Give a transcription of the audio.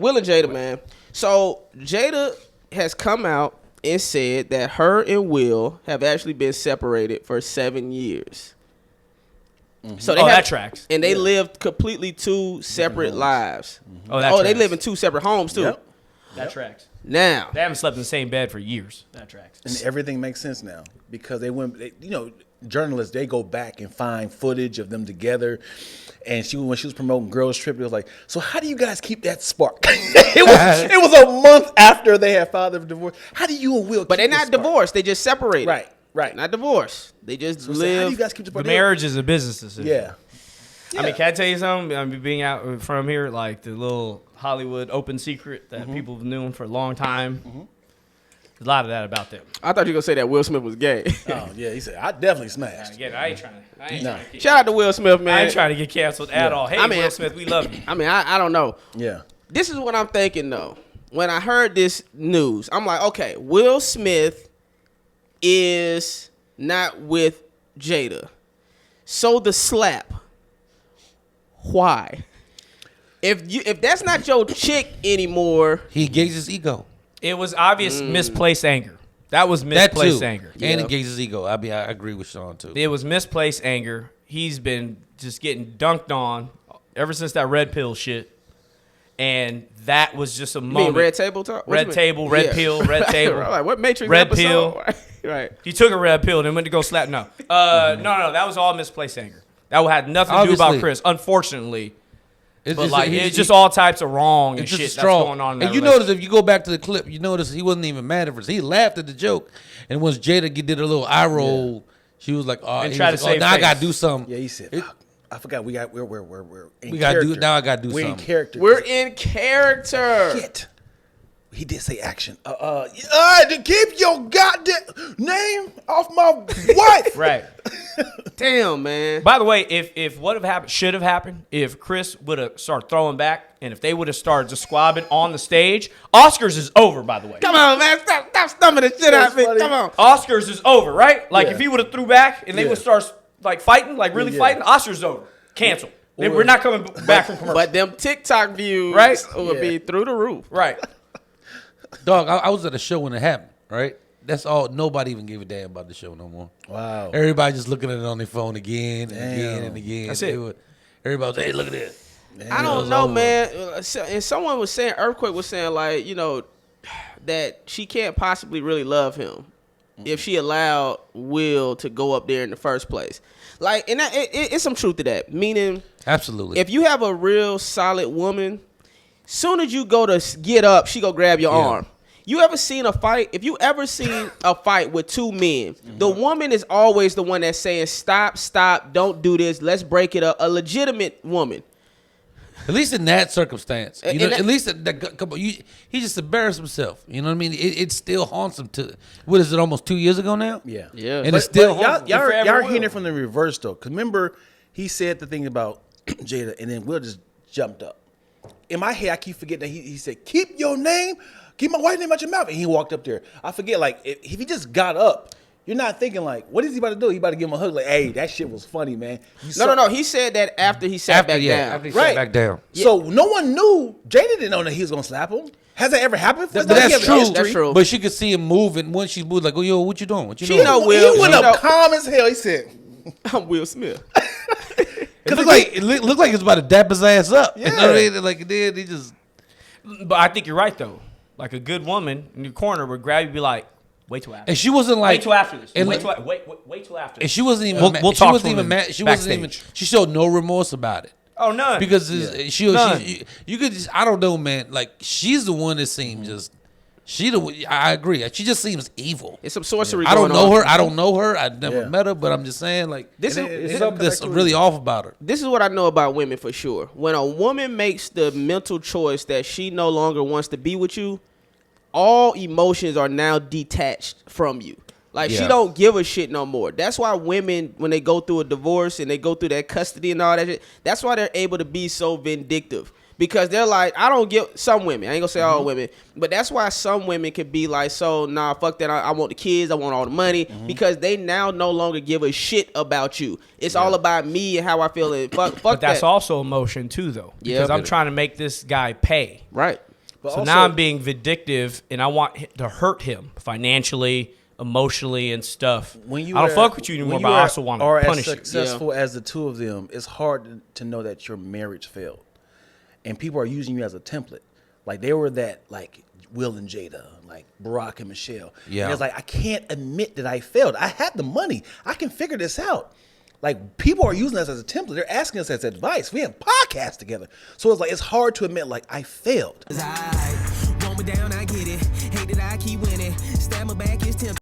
Will and Jada, man. So Jada has come out and said that her and Will have actually been separated for 7 years. Mm-hmm. So that tracks. And they lived completely two separate lives. Mm-hmm. Oh, they live in two separate homes too. Yep. That tracks. Now they haven't slept in the same bed for years. That tracks. And everything makes sense now because journalists, they go back and find footage of them together. And when she was promoting Girls Trip, it was like, so how do you guys keep that spark? it was a month after they had filed their divorce. How do you and Will keep But they're not divorced. They just separated. Right. Not divorced. They just live. How do you guys keep the marriage is a business decision. Yeah. I mean, can I tell you something? I mean, being out from here, like the little Hollywood open secret that people have known for a long time. Mm-hmm. There's a lot of that about them. I thought you were going to say that Will Smith was gay. Oh, yeah. He said, I definitely smashed. Again, I ain't trying to. Shout out to Will Smith, man. I ain't trying to get canceled at all. Hey, Will Smith, we love you. I mean, I don't know. Yeah. This is what I'm thinking, though. When I heard this news, I'm like, okay, Will Smith is not with Jada. So the slap. Why? If that's not your chick anymore, he engaged his ego. It was obvious misplaced anger. That was misplaced anger. And engaged his ego. I agree with Sean too. It was misplaced anger. He's been just getting dunked on ever since that red pill shit. And that was just a moment. You mean red table talk? Red table, red pill, red table. Like, what Matrix red episode? pill. Right. He took a red pill and then went to go slap. No. No. That was all misplaced anger. That had nothing to do about Chris, unfortunately. It's just all types of wrong and shit that's going on in that And you notice if you go back to the clip, you notice he wasn't even mad at her. He laughed at the joke. And once Jada did a little eye roll, she was like, "Oh, now I gotta do something." Yeah, he said, "I forgot we're in we gotta do now. I gotta do something. We're in character. We're in character." Shit. He did say action. To keep your goddamn name off my wife. Right. Damn, man. By the way, if what should have happened, if Chris would have started throwing back, and if they would have started just squabbing on the stage, Oscars is over. By the way, come on, man, stop stumping the shit out of me. Come on, Oscars is over, right? Like if he would have threw back and they would start like fighting, like really fighting, Oscars is over, cancel. We're not coming back from commercial. But them TikTok views, would be through the roof, right? Dog, I was at a show when it happened, right? That's all. Nobody even gave a damn about the show no more. Wow. Everybody just looking at it on their phone again and again and again. That's it. Everybody was, hey, look at this. I don't know, man. And someone was saying, Earthquake was saying, like, that she can't possibly really love him if she allowed Will to go up there in the first place. Like, and it's some truth to that. Meaning, absolutely, if you have a real solid woman, soon as you go to get up, she go grab your arm. You ever seen a fight? If you ever seen a fight with two men, the woman is always the one that's saying, stop, don't do this, let's break it up. A legitimate woman. At least in that circumstance. At least he just embarrassed himself. You know what I mean? It still haunts him to, what is it, almost 2 years ago now? Yeah. And it's still haunts him. Y'all are hearing it from the reverse, though. Because remember, he said the thing about Jada, and then Will just jumped up. In my head, I keep forgetting that he said, keep your name, keep my wife's name out your mouth. And he walked up there. I forget, like, if he just got up, you're not thinking, like, what is he about to do? He about to give him a hug, like, hey, that shit was funny, man. No. He said that after he sat back down. After he sat back down. So no one knew. Jada didn't know that he was going to slap him. Has that ever happened? That's true. That's true. But she could see him move, and once she moved, like, oh, yo, what you doing? What you doing? He went up calm as hell. He said, I'm Will Smith. It looked like he was about to dap his ass up. Yeah. You know what I mean? Like, he just... But I think you're right, though. Like, a good woman in your corner would grab you and be like, wait till after. And she wasn't like... Wait till after this. Wait till after this. And she wasn't even... We'll she talk wasn't even mad. She wasn't even... She showed no remorse about it. Oh, none. Because you could just... I don't know, man. Like, she's the one that seems just... I agree. She just seems evil. It's some sorcery I don't going know on. her. I don't know her. I've never met her, but I'm just saying, like, it's something that's really off about her. This is what I know about women for sure. When a woman makes the mental choice that she no longer wants to be with you, all emotions are now detached from you. Like, she don't give a shit no more. That's why women, when they go through a divorce and they go through that custody and all that shit, that's why they're able to be so vindictive. Because they're like, I don't give, some women, I ain't gonna say all women, but that's why some women can be like, so, nah, fuck that, I want the kids, I want all the money, because they now no longer give a shit about you. It's all about me and how I feel, and fuck But that's that. also emotion too, though. Because I'm trying to make this guy pay. Right. But so also, now I'm being vindictive, and I want to hurt him financially, emotionally, and stuff. I don't fuck with you anymore, but I also want to punish you. As successful as the two of them, it's hard to know that your marriage failed. And people are using you as a template. Like, they were that, like, Will and Jada, like Barack and Michelle. Yeah. And it's like, I can't admit that I failed. I had the money. I can figure this out. Like, people are using us as a template. They're asking us as advice. We have podcasts together. So it's like, it's hard to admit, like, I failed. I want me down, I get it. Hate that I keep winning. Stab my back, it's temp.